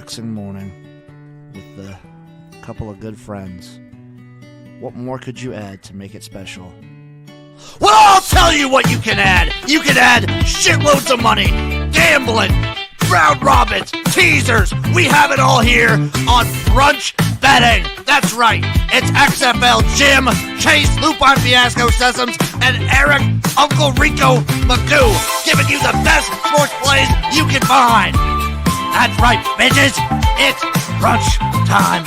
relaxing morning with a couple of good friends. What more could you add to make it special? Well, I'll tell you what you can add. You can add shitloads of money, gambling, round robins, teasers. We have it all here on Brunch Betting. That's right. It's XFL Jim, Chase, Lupin Fiasco Sessions, and Eric, Uncle Rico Magoo, giving you the best sports plays you can find. That's right, bitches. It's Brunchtime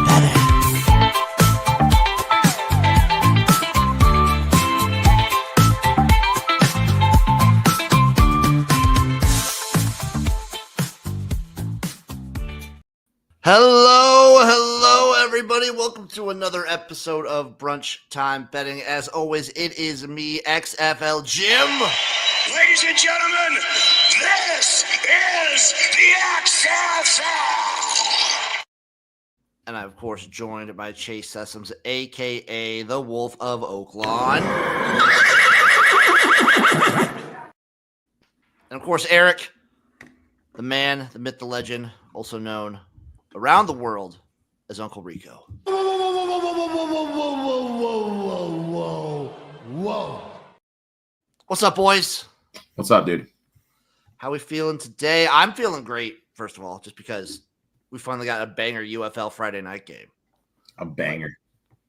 Betting. Hello, everybody. Welcome to another episode of Brunchtime Betting. As always, it is me, XFL Jim. Ladies and gentlemen, this is the XFL. And I'm, of course, joined by Chase Sessions, a.k.a. the Wolf of Oaklawn. And, of course, Eric, the man, the myth, the legend, also known around the world as Uncle Rico. Whoa. What's up, boys? What's up, dude? How we feeling today? I'm feeling great, first of all, just because we finally got a banger UFL Friday night game. A banger.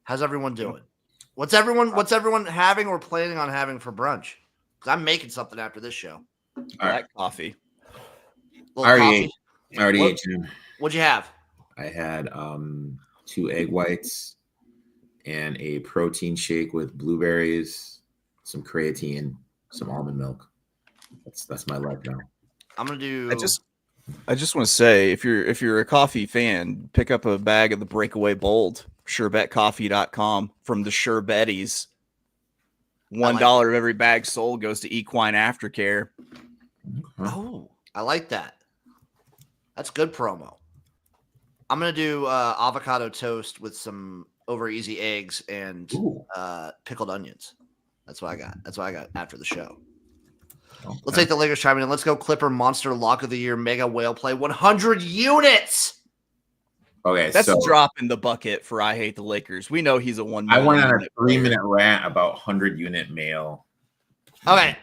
How's everyone doing? What's everyone having or planning on having for brunch? Because I'm making something after this show. Black coffee. I already ate, Jim. What'd you have? I had 2 egg whites and a protein shake with blueberries, some creatine, some almond milk. That's my life now. I'm gonna do. I just want to say, if you're a coffee fan, pick up a bag of the Breakaway Bold, SureBetCoffee.com from the Sure Betties. $1 of every bag sold goes to equine aftercare. Oh, I like that. That's good promo. I'm gonna do avocado toast with some over easy eggs and pickled onions. That's what I got. That's what I got after the show. Okay. Let's take the Lakers chiming in. Let's go Clipper Monster Lock of the Year Mega Whale Play 100 units. Okay, that's a drop in the bucket for I Hate the Lakers. We know he's a 1 million. I went on a 3-minute rant about 100-unit mail. Okay,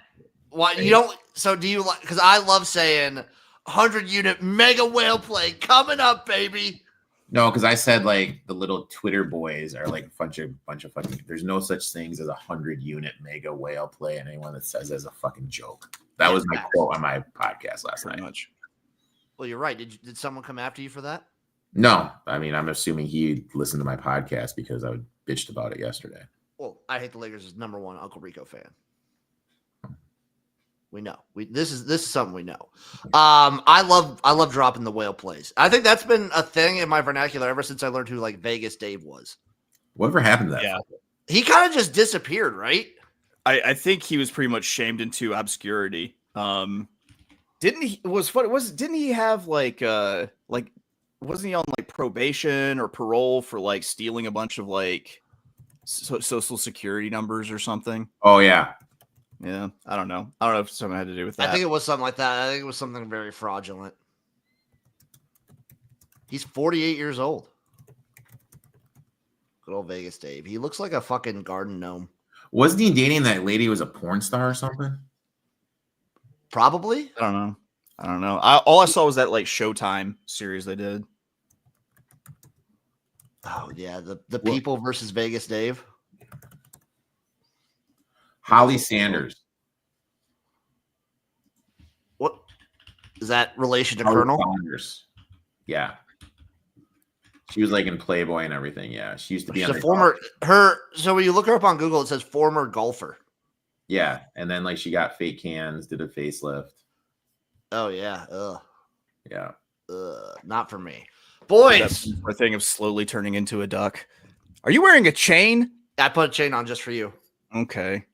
well you don't. So do you like? Because I love saying 100-unit Mega Whale Play coming up, baby. No, because I said like the little Twitter boys are like a bunch of fucking. There's no such things as 100-unit Mega Whale Play, and anyone that says that's a fucking joke. That was my quote on my podcast last night. Much. Well, you're right. Did someone come after you for that? No, I mean I'm assuming he listened to my podcast because I bitched about it yesterday. Well, I Hate the Lakers is #1 Uncle Rico fan. We know. This is something we know. I love dropping the whale plays. I think that's been a thing in my vernacular ever since I learned who like Vegas Dave was. Whatever happened to that? Yeah. He kind of just disappeared, right? I think he was pretty much shamed into obscurity. Didn't he have like wasn't he on like probation or parole for like stealing a bunch of like social security numbers or something? Oh yeah. Yeah, I don't know. I don't know if something had to do with that. I think it was something like that. I think it was something very fraudulent. He's 48 years old. Good old Vegas Dave. He looks like a fucking garden gnome. Wasn't he dating that lady who was a porn star or something? Probably. I don't know. All I saw was that like Showtime series they did. Oh yeah, the People versus Vegas Dave. Holly Sanders. What is that relation to Holly Colonel? Sanders. Yeah. She was like in Playboy and everything. Yeah. She used to be on the so when you look her up on Google, it says former golfer. Yeah. And then like she got fake cans, did a facelift. Oh yeah. Ugh. Yeah. Not for me. Boys. That's a thing of slowly turning into a duck. Are you wearing a chain? I put a chain on just for you. Okay.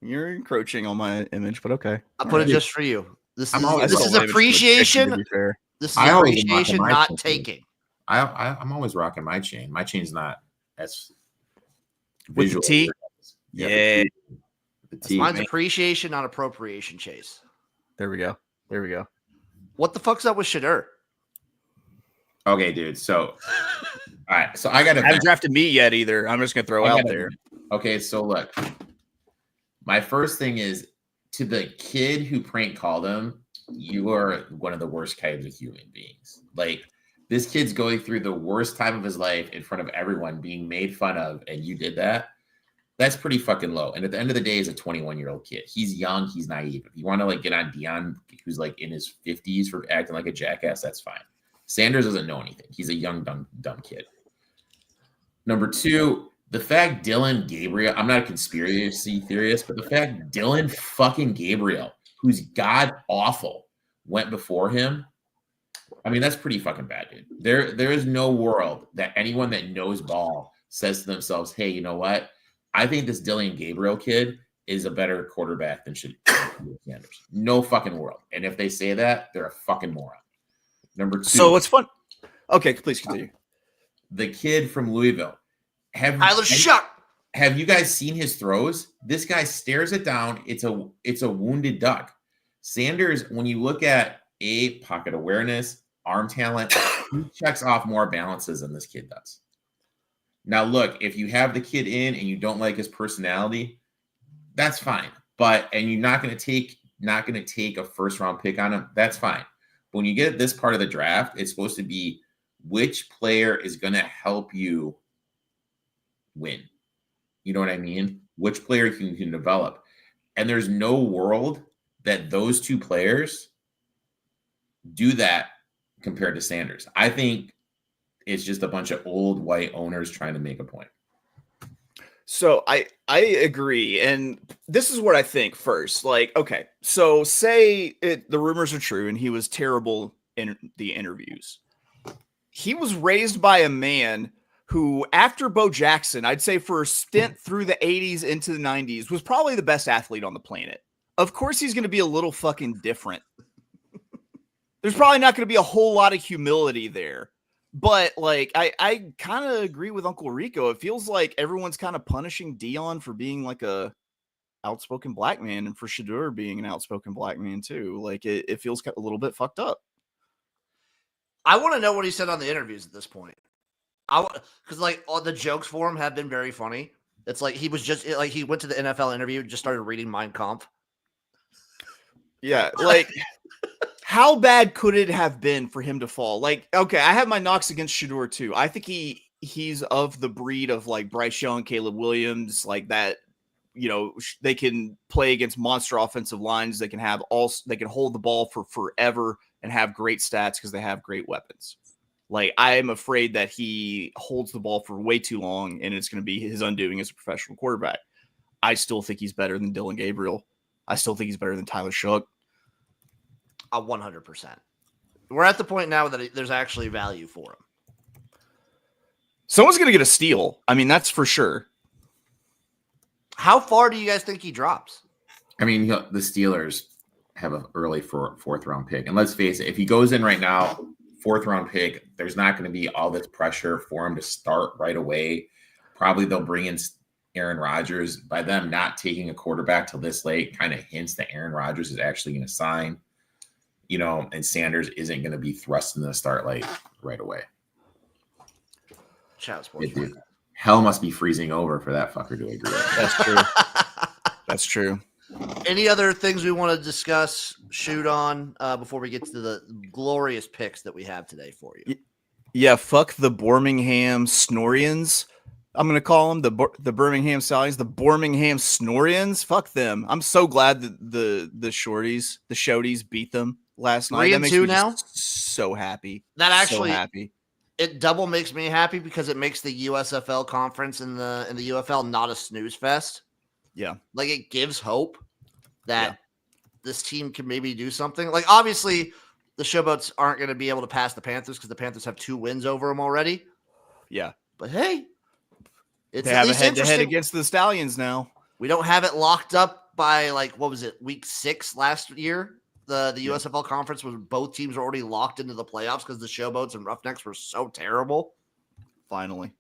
You're encroaching on my image, but okay. I put it just for you. This is appreciation. This is appreciation, not taking. I'm always rocking my chain. My chain's not as with the T. Yeah. Mine's appreciation, not appropriation, Chase. There we go. What the fuck's up with Shadur? Okay, dude. So, all right. So I got I haven't drafted me yet either. I'm just gonna throw out there. Okay, so look, my first thing is to the kid who prank called him. You are one of the worst kinds of human beings. Like this kid's going through the worst time of his life in front of everyone, being made fun of, and you did that. That's pretty fucking low. And at the end of the day, he's a 21-year-old kid. He's young. He's naive. If you want to like get on Dion, who's like in his 50s for acting like a jackass, that's fine. Sanders doesn't know anything. He's a young, dumb kid. Number two, the fact Dylan Gabriel, I'm not a conspiracy theorist, but the fact Dylan fucking Gabriel, who's god awful, went before him. I mean, that's pretty fucking bad, dude. There is no world that anyone that knows ball says to themselves, hey, you know what? I think this Dylan Gabriel kid is a better quarterback than Sanders. No fucking world. And if they say that, they're a fucking moron. Number two. So what's fun? Okay, please continue. The kid from Louisville. Have you guys seen his throws? This guy stares it down. It's a wounded duck. Sanders, when you look at pocket awareness, arm talent, he checks off more balances than this kid does. Now, look, if you have the kid in and you don't like his personality, that's fine. And you're not going to take a first round pick on him. That's fine. But when you get this part of the draft, it's supposed to be which player is going to help you win. You know what I mean? Which player you can develop. And there's no world that those two players do that compared to Sanders. I think it's just a bunch of old white owners trying to make a point. So I agree. And this is what I think first. Like, okay, so say the rumors are true and he was terrible in the interviews. He was raised by a man who, after Bo Jackson, I'd say for a stint through the 80s into the 90s, was probably the best athlete on the planet. Of course, he's going to be a little fucking different. There's probably not going to be a whole lot of humility there. But, like, I kind of agree with Uncle Rico. It feels like everyone's kind of punishing Dion for being, like, a outspoken black man and for Shedeur being an outspoken black man, too. Like, it feels a little bit fucked up. I want to know what he said on the interviews at this point. Because, like, all the jokes for him have been very funny. It's like he was just, like, he went to the NFL interview and just started reading Mein Kampf. Yeah, like... How bad could it have been for him to fall? Like, okay, I have my knocks against Shedeur too. I think he's of the breed of like Bryce Young, Caleb Williams, like that. You know, they can play against monster offensive lines. They can hold the ball for forever and have great stats because they have great weapons. Like, I am afraid that he holds the ball for way too long and it's going to be his undoing as a professional quarterback. I still think he's better than Dylan Gabriel. I still think he's better than Tyler Shough. 100%. We're at the point now that there's actually value for him. Someone's going to get a steal. I mean, that's for sure. How far do you guys think he drops? I mean, the Steelers have an early fourth round pick. And let's face it, if he goes in right now, fourth round pick, there's not going to be all this pressure for him to start right away. Probably they'll bring in Aaron Rodgers. By them not taking a quarterback till this late kind of hints that Aaron Rodgers is actually going to sign. You know, and Sanders isn't going to be thrust in the start like right away. Hell must be freezing over for that fucker to agree. That's true. That's true. Any other things we want to discuss, shoot on before we get to the glorious picks that we have today for you? Yeah, fuck the Birmingham Snorians. I'm going to call them the Birmingham Stallions, the Birmingham Snorians. Fuck them. I'm so glad that the Shodies beat them last night. 3-2 now. So happy. That actually, so happy. It double makes me happy because it makes the USFL conference in the UFL not a snooze fest. Yeah, like it gives hope that this team can maybe do something. Like obviously, the Showboats aren't going to be able to pass the Panthers because the Panthers have 2 wins over them already. Yeah, but hey, they have a head-to-head against the Stallions now. We don't have it locked up by like what was it, week 6 last year? The USFL conference was both teams were already locked into the playoffs because the Showboats and Roughnecks were so terrible. Finally.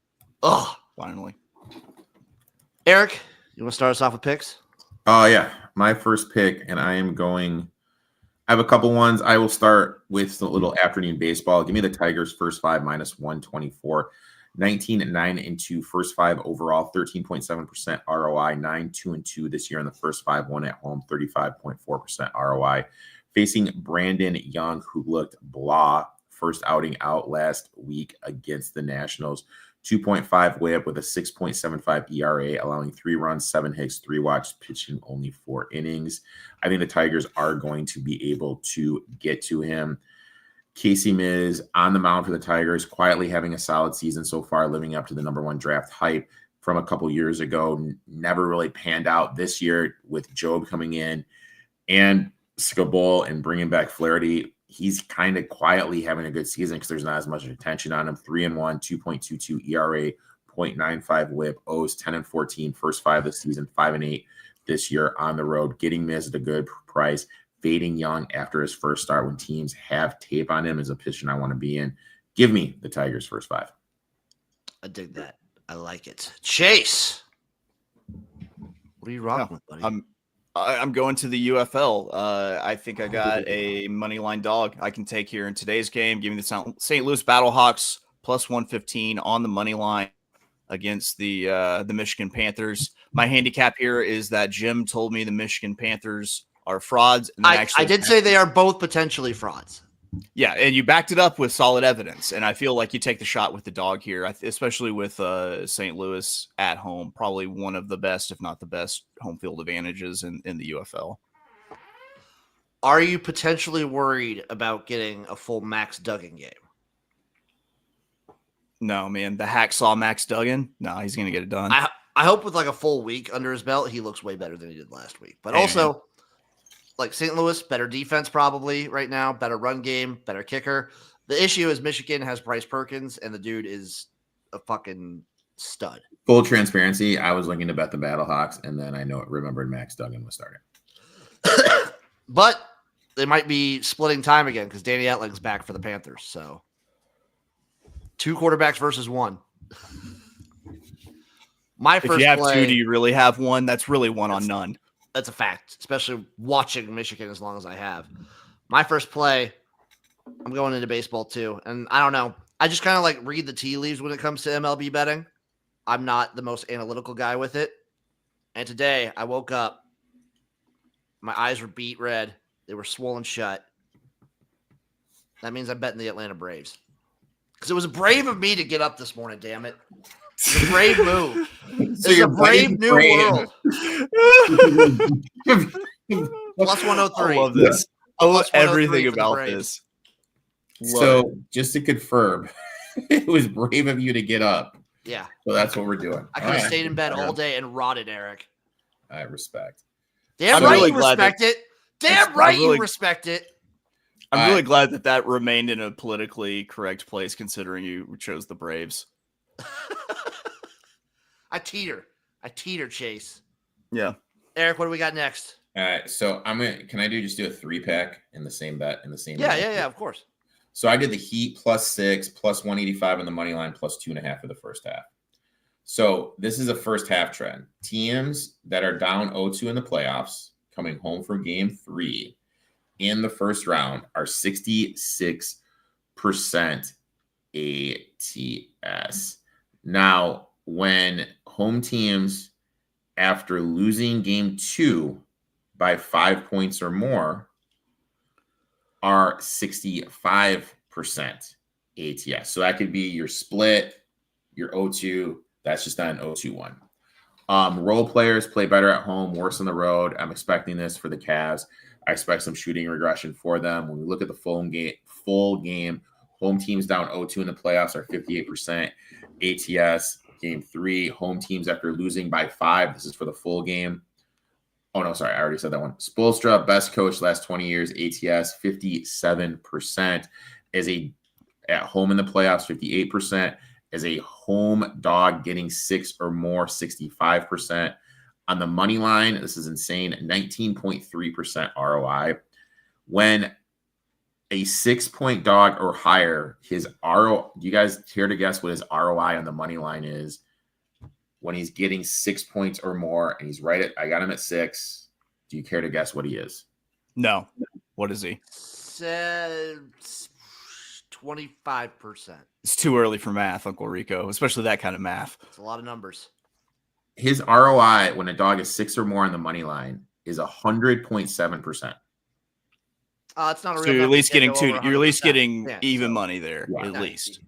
Eric, you want to start us off with picks? Oh, yeah. My first pick, and I am going I have a couple ones. I will start with a little afternoon baseball. Give me the Tigers first 5 -124. 19-9-2 first 5 overall, 13.7% ROI, 9-2-2 this year in the first 5, one at home, 35.4% ROI. Facing Brandon Young, who looked blah first outing out last week against the Nationals. 2.5 whip with a 6.75 ERA, allowing 3 runs, 7 hits, 3 walks, pitching only 4 innings. I think the Tigers are going to be able to get to him. Casey Miz on the mound for the Tigers, quietly having a solid season so far, living up to the #1 draft hype from a couple years ago. Never really panned out this year with Job coming in and Skabol and bringing back Flaherty. He's kind of quietly having a good season because there's not as much attention on him. 3-1, 2.22 ERA, 0.95 whip, O's 10-14, first 5 this season, 5-8 this year on the road. Getting Miz at a good price. Fading Young after his first start when teams have tape on him is a position I want to be in. Give me the Tigers first 5. I dig that. I like it. Chase, what are you rocking with, buddy? I'm going to the UFL. I think I got a money line dog I can take here in today's game. Give me the St. Louis Battlehawks plus 115 on the money line against the Michigan Panthers. My handicap here is that Jim told me the Michigan Panthers are frauds. And I did say they are both potentially frauds. Yeah, and you backed it up with solid evidence, and I feel like you take the shot with the dog here, especially with St. Louis at home, probably one of the best, if not the best, home field advantages in the UFL. Are you potentially worried about getting a full Max Duggan game? No, man, the hacksaw Max Duggan, no, he's going to get it done. I hope with like a full week under his belt, he looks way better than he did last week. But also, like St. Louis, better defense probably right now, better run game, better kicker. The issue is Michigan has Bryce Perkins, and the dude is a fucking stud. Full transparency, I was looking to bet the Battlehawks, and then I remembered Max Duggan was starting. But they might be splitting time again because Danny Etling's back for the Panthers. So 2 quarterbacks versus 1. My first if you have play, 2, do you really have 1? That's really 1 on none. That's a fact, especially watching Michigan as long as I have. My first play, I'm going into baseball too. And I don't know. I just kind of like read the tea leaves when it comes to MLB betting. I'm not the most analytical guy with it. And today I woke up. My eyes were beet red. They were swollen shut. That means I'm betting the Atlanta Braves. Because it was brave of me to get up this morning, damn it. It's a brave move. So it's a brave new world. Plus 103. I love this. I love everything about this. So just to confirm, it was brave of you to get up. Yeah. So that's what we're doing. I could have stayed in bed all day and rotted, Eric. I respect. Damn right you respect it. Damn right you respect it. I'm really glad that remained in a politically correct place considering you chose the Braves. I teeter, Chase. Yeah. Eric, what do we got next? All right. So can I just do a 3-pack in the same bet in the same? Yeah, of course. So I did the Heat plus 6, plus 185 on the money line, plus 2.5 for the first half. So this is a first half trend. Teams that are down 0-2 in the playoffs, coming home from game 3 in the first round, are 66% ATS. Now, when home teams, after losing game 2 by 5 points or more, are 65% ATS. So that could be your split, your 0-2. That's just not an 0-2-1. Role players play better at home, worse on the road. I'm expecting this for the Cavs. I expect some shooting regression for them. When we look at the full game, home teams down 0-2 in the playoffs are 58% ATS. Game 3, home teams after losing by 5. This is for the full game. Oh, no, sorry. I already said that one. Spoelstra, best coach last 20 years, ATS, 57%. At home in the playoffs, 58%. As a home dog getting 6 or more, 65%. On the money line, this is insane, 19.3% ROI. When a 6-point dog or higher, his ROI, do you guys care to guess what his ROI on the money line is? When he's getting 6 points or more, and he's I got him at 6. Do you care to guess what he is? No. What is he? 25%. It's too early for math, Uncle Rico, especially that kind of math. It's a lot of numbers. His ROI when a dog is 6 or more on the money line is 100.7%. It's not a real. So you're at least getting You're at least 100%. getting Yeah, even so- money there, Yeah. at least.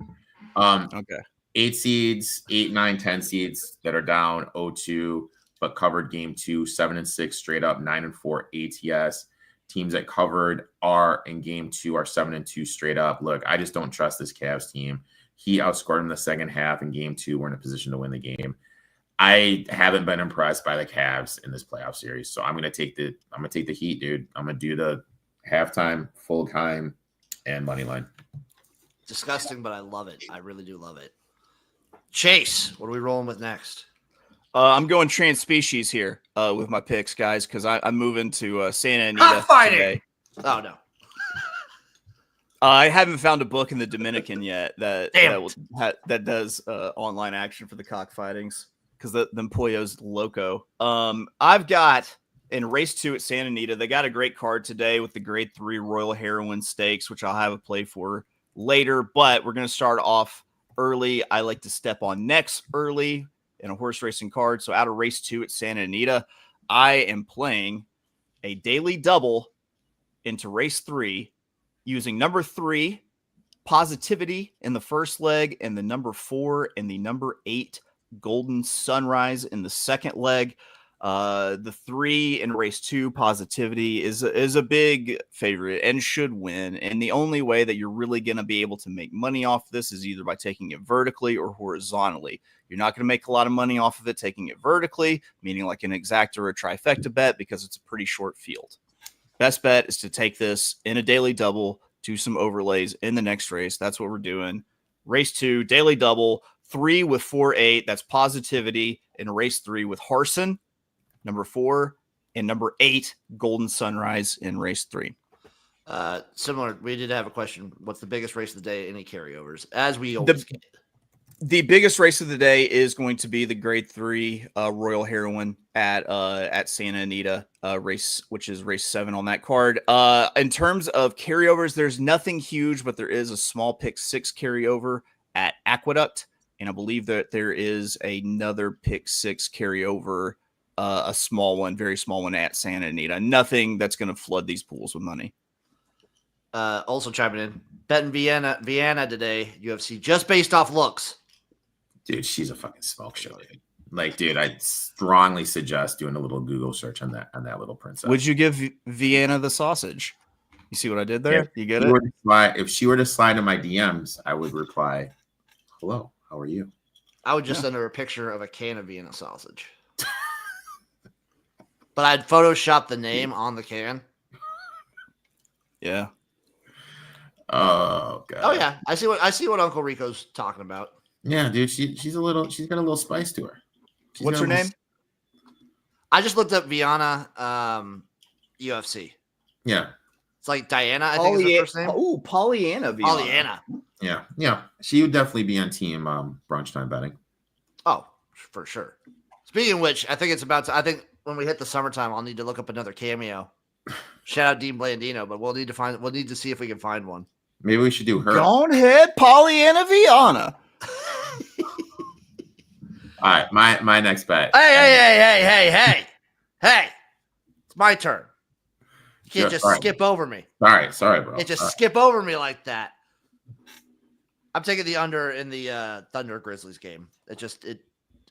Okay. Okay. 8 seeds, 8, 9, 10 seeds that are down 0-2, but covered game 2, 7-6 straight up, 9-4 ATS. Teams that covered are in game 2 are 7-2 straight up. Look, I just don't trust this Cavs team. He outscored in the second half. In game 2, we're in a position to win the game. I haven't been impressed by the Cavs in this playoff series, so I'm gonna take the Heat, dude. I'm gonna do the halftime, full time, and money line. Disgusting, but I love it. I really do love it. Chase, what are we rolling with next? I'm going trans species here with my picks, guys, because I'm moving to Santa Anita Cockfighting! today. Oh no. I haven't found a book in the Dominican yet that Damn that does online action for the cockfightings, because them pollos loco. I've got in race 2 at Santa Anita, they got a great card today with the grade 3 Royal Heroine Stakes, which I'll have a play for later, but we're going to start off early. I like to step on necks early in a horse racing card. So out of race 2 at Santa Anita, I am playing a daily double into race 3 using number 3 Positivity in the first leg and the number 4 and the number 8 Golden Sunrise in the second leg. The 3 in race 2 Positivity is a big favorite and should win. And the only way that you're really going to be able to make money off this is either by taking it vertically or horizontally. You're not going to make a lot of money off of it taking it vertically, meaning like an exacta or a trifecta bet, because it's a pretty short field. Best bet is to take this in a daily double, do some overlays in the next race. That's what we're doing. Race 2, daily double, 3 with 4-8. That's Positivity in race 3 with Harson, number 4, and number 8, Golden Sunrise in race 3. Similar, we did have a question. What's the biggest race of the day? Any carryovers? As we always get. The biggest race of the day is going to be the grade 3 Royal Heroine at Santa Anita race, which is race 7 on that card. In terms of carryovers, there's nothing huge, but there is a small pick 6 carryover at Aqueduct. And I believe that there is another pick 6 carryover, a small one, very small one at Santa Anita. Nothing that's going to flood these pools with money. Also chiming in, betting Vienna today, UFC, just based off looks. Dude, she's a fucking smoke show, dude. Like, dude, I strongly suggest doing a little Google search on that little princess. Would you give Vienna the sausage? You see what I did there? Yeah. You get it? If she were to slide in my DMs, I would reply, "Hello, how are you?" I would just send her a picture of a can of Vienna sausage. But I'd Photoshop the name on the can. Yeah. Oh god. Oh yeah, I see what Uncle Rico's talking about. Yeah, dude, she's got a little spice to her. What's her name? I just looked up Vienna UFC. Yeah. It's like Diana, I think is her first name. Oh, Pollyanna. Pollyanna. Yeah. She would definitely be on team Brunchtime betting. Oh, for sure. Speaking of which, I think when we hit the summertime, I'll need to look up another cameo. Shout out Dean Blandino, but we'll need to see if we can find one. Maybe we should do her. Go ahead, Pollyanna Viana. All right, my next bet. Hey! It's my turn. You can't just skip over me. Sorry, bro. You can't just skip over me like that. I'm taking the under in the Thunder Grizzlies game.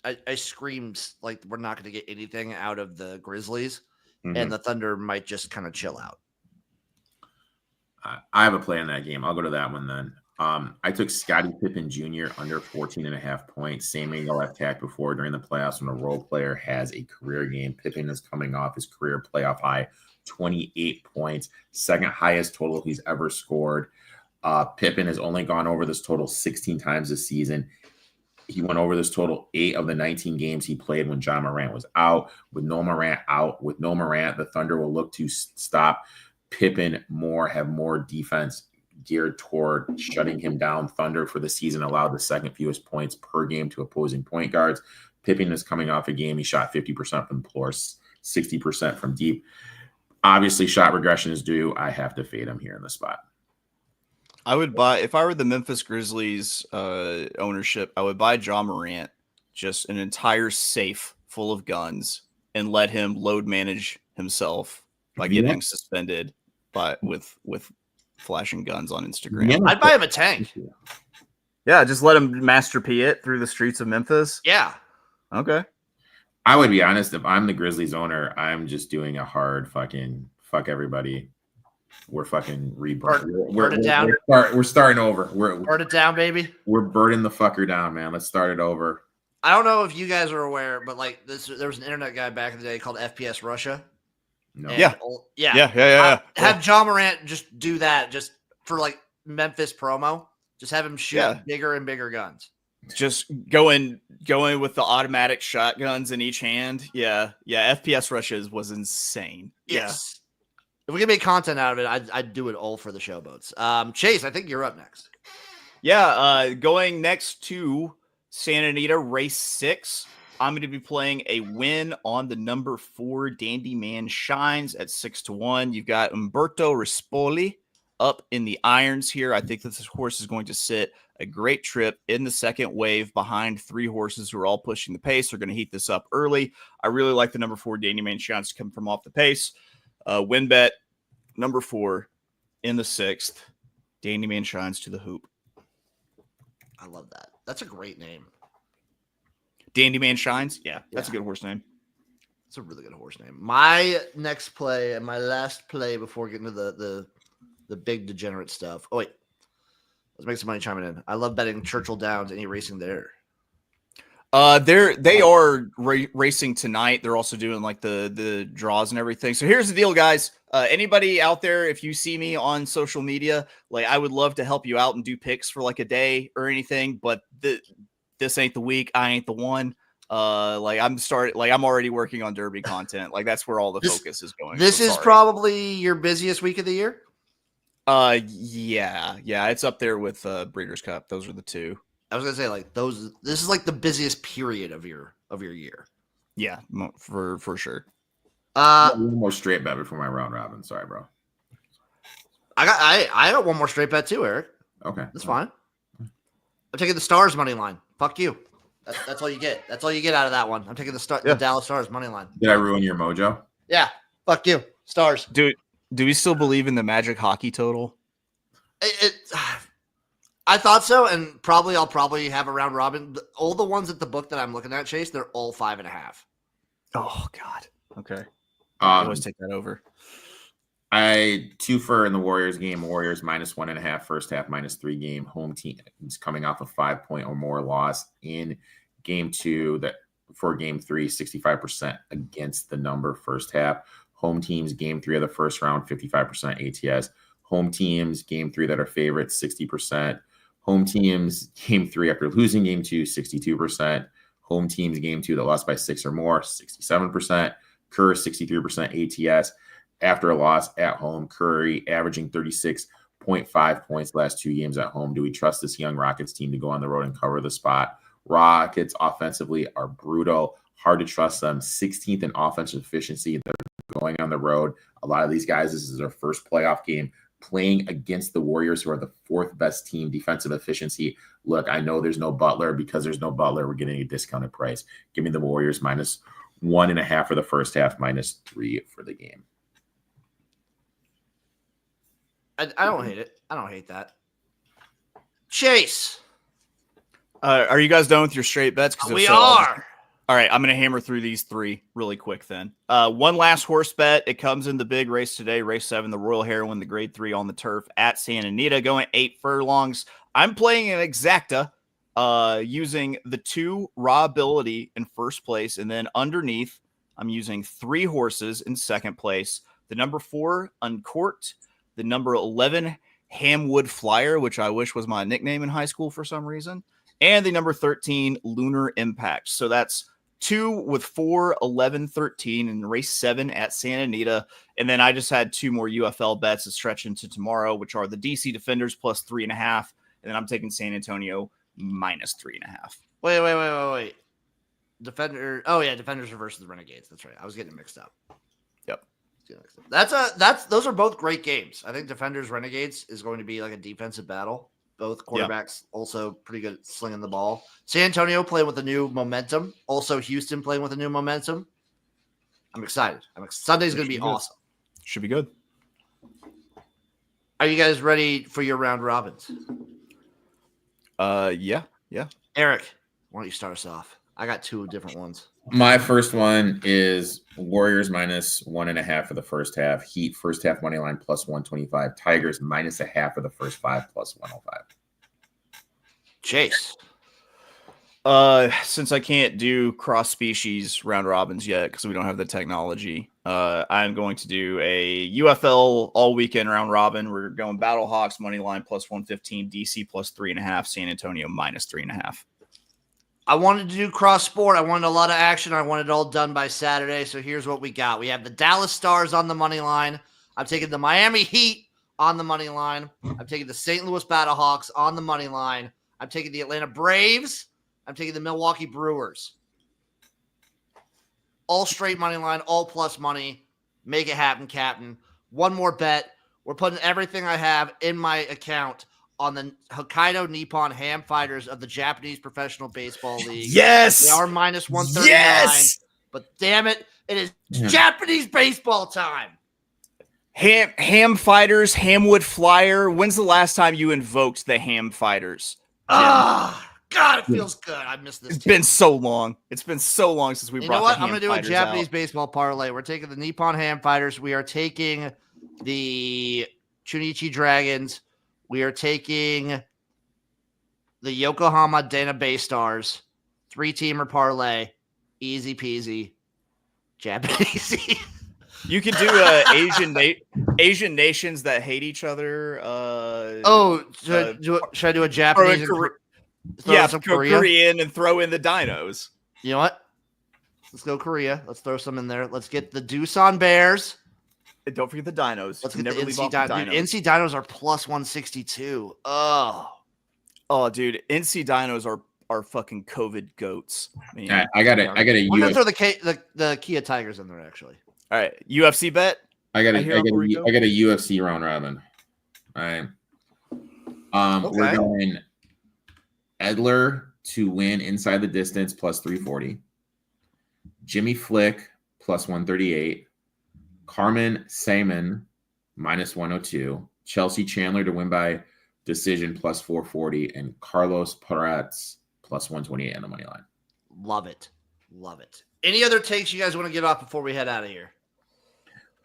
I screamed like we're not going to get anything out of the Grizzlies, and the Thunder might just kind of chill out. I have a play in that game. I'll go to that one then. I took Scottie Pippen Jr. under 14.5 points. Same angle I've tacked before during the playoffs when a role player has a career game. Pippen is coming off his career playoff high, 28 points, second highest total he's ever scored. Pippen has only gone over this total 16 times this season. He went over this total 8 of the 19 games he played when John Morant was out. With no Morant, the Thunder will look to stop Pippen more, have more defense geared toward shutting him down. Thunder for the season allowed the second fewest points per game to opposing point guards. Pippen is coming off a game he shot 50% from the floor, 60% from deep. Obviously, shot regression is due. I have to fade him here in the spot. I would buy, if I were the Memphis Grizzlies ownership, I would buy John Morant just an entire safe full of guns and let him load manage himself by getting suspended with flashing guns on Instagram. I'd buy him a tank. Yeah, just let him Master P it through the streets of Memphis. Yeah. Okay. I would be honest, if I'm the Grizzlies owner, I'm just doing a hard fucking fuck everybody. We're fucking Burn it down. We're starting over. Burn it down, baby. We're burning the fucker down, man. Let's start it over. I don't know if you guys are aware, but like there was an internet guy back in the day called FPS Russia. No. And Yeah. Have John Morant just do that just for like Memphis promo. Just have him shoot bigger and bigger guns. Just going with the automatic shotguns in each hand. Yeah. FPS Russia was insane. Yes. If we can make content out of it, I'd do it all for the showboats. Chase, I think you're up next. Yeah. Going next to Santa Anita race 6. I'm going to be playing a win on the number 4 Dandy Man Shines at 6-1. You've got Umberto Rispoli up in the irons here. I think that this horse is going to sit a great trip in the second wave behind 3 horses who are all pushing the pace. They're going to heat this up early. I really like the number 4 Dandy Man Shines to come from off the pace. Win bet number 4 in the 6th. Dandy Man Shines to the hoop. I love that. That's a great name. Dandy Man Shines? Yeah, that's a good horse name. It's a really good horse name. My next play and my last play before getting to the big degenerate stuff. Oh, wait. Let's make some money chiming in. I love betting Churchill Downs. Any racing there? They are racing tonight. They're also doing like the draws and everything. So here's the deal, guys. Anybody out there, if you see me on social media, like I would love to help you out and do picks for like a day or anything, but this ain't the week. I ain't the one. I'm already working on Derby content. Like that's where all the focus is going. This is probably your busiest week of the year. Yeah, it's up there with Breeders' Cup. Those are the two. I was gonna say like those. This is like the busiest period of your year. Yeah, for sure. One more straight bet before my round robin. Sorry, bro. I got one more straight bet too, Eric. Okay, that's fine. I'm taking the Stars money line. Fuck you. That's all you get. That's all you get out of that one. I'm taking the Dallas Stars money line. Did I ruin your mojo? Yeah. Fuck you. Stars. Dude, do we still believe in the Magic hockey total? I thought so, and I'll probably have a round robin. All the ones at the book that I'm looking at, Chase, they're all 5.5. Oh God. Okay. I always take that over. I 2 in the Warriors game. Warriors -1.5 first half, -3 game. Home team is coming off a 5-point or more loss in game 2. That for game 3, 65% against the number first half. Home teams game 3 of the first round, 55% ATS. Home teams game 3 that are favorites, 60%. Home teams game 3 after losing game 2, 62%. Home teams game 2 that lost by 6 or more, 67%. Curry 63% ATS. After a loss at home, Curry averaging 36.5 points last 2 games at home. Do we trust this young Rockets team to go on the road and cover the spot? Rockets offensively are brutal. Hard to trust them. 16th in offensive efficiency. They're going on the road. A lot of these guys, this is their first playoff game playing against the Warriors, who are the 4th best team defensive efficiency. Look, I know there's no Butler. Because there's no Butler, we're getting a discounted price. Give me the Warriors -1.5 for the first half, -3 for the game. I don't hate it. I don't hate that. Chase. Are you guys done with your straight bets? We are. All right, I'm going to hammer through these 3 really quick then. One last horse bet. It comes in the big race today, race 7, the Royal Heroine, the grade 3 on the turf at Santa Anita, going 8 furlongs. I'm playing an exacta using the 2 raw ability in first place, and then underneath, I'm using 3 horses in second place. The number 4, Uncorked, the number 11, Hamwood Flyer, which I wish was my nickname in high school for some reason, and the number 13, Lunar Impact. So that's 2 with 4, 11, 13 in race 7 at Santa Anita. And then I just had 2 more UFL bets to stretch into tomorrow, which are the DC Defenders +3.5. And then I'm taking San Antonio -3.5. Wait. Defender. Oh, yeah. Defenders versus the Renegades. That's right. I was getting mixed up. Yep. Those are both great games. I think Defenders Renegades is going to be like a defensive battle. Both quarterbacks also pretty good at slinging the ball. San Antonio playing with a new momentum. Also Houston playing with a new momentum. I'm excited. Sunday's going to be awesome. Should be good. Are you guys ready for your round robins? Yeah. Eric, why don't you start us off? I got two different ones. My first one is Warriors -1.5 for the first half. Heat first half money line +125. Tigers -0.5 for the first 5 +105. Chase. Since I can't do cross species round robins yet because we don't have the technology, I'm going to do a UFL all weekend round robin. We're going Battlehawks money line +115, DC +3.5, San Antonio -3.5. I wanted to do cross sport. I wanted a lot of action. I wanted it all done by Saturday. So here's what we got. We have the Dallas Stars on the money line. I'm taking the Miami Heat on the money line. I'm taking the St. Louis Battlehawks on the money line. I'm taking the Atlanta Braves. I'm taking the Milwaukee Brewers. All straight money line, all plus money. Make it happen, Captain. One more bet. We're putting everything I have in my account on the Hokkaido Nippon Ham Fighters of the Japanese Professional Baseball League. Yes! They are -139. Yes! But damn it, it is Japanese baseball time. Ham Fighters, Hamwood Flyer. When's the last time you invoked the Ham Fighters? Ah, God, it feels good. I miss this. It's been so long. It's been so long since we brought the Ham I'm going to do a Fighters Japanese out. baseball parlay. We're taking the Nippon Ham Fighters. We are taking the Chunichi Dragons. We are taking the Yokohama Dana Bay Stars. 3-teamer parlay. Easy peasy. Japanese. You could do Asian nations that hate each other. Should I do a Japanese? Yeah, Korean and throw in the dinos. You know what? Let's go Korea. Let's throw some in there. Let's get the Doosan Bears. And don't forget the dinos. Let's get Never the leave NC off the Dinos. dinos. Dude, NC Dinos are +162. Oh, dude, NC Dinos are fucking COVID goats. Man. I got a I'm gonna UFC. throw the Kia Tigers in there actually. All right, UFC bet. I got a Rico. UFC round robin. All right. We're going Edler to win inside the distance +340. Jimmy Flick +138. Carmen Saman -102. Chelsea Chandler to win by decision +440. And Carlos Peretz +128 on the money line. Love it. Any other takes you guys want to get off before we head out of here?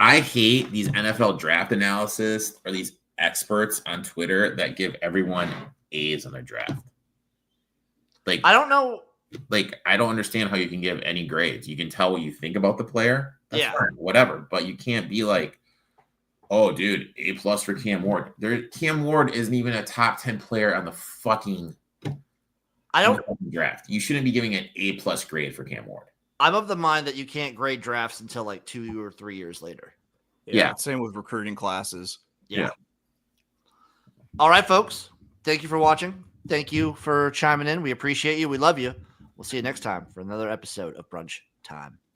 I hate these NFL draft analysis or these experts on Twitter that give everyone A's on their draft. Like, I don't know. Like, I don't understand how you can give any grades. You can tell what you think about the player. That's Yeah. fine, whatever. But you can't be like, oh, dude, A+ for Cam Ward. Cam Ward isn't even a top 10 player on the fucking draft. You shouldn't be giving an A+ grade for Cam Ward. I'm of the mind that you can't grade drafts until like 2 or 3 years later. Yeah. Same with recruiting classes. Yeah. All right, folks. Thank you for watching. Thank you for chiming in. We appreciate you. We love you. We'll see you next time for another episode of Brunch Time.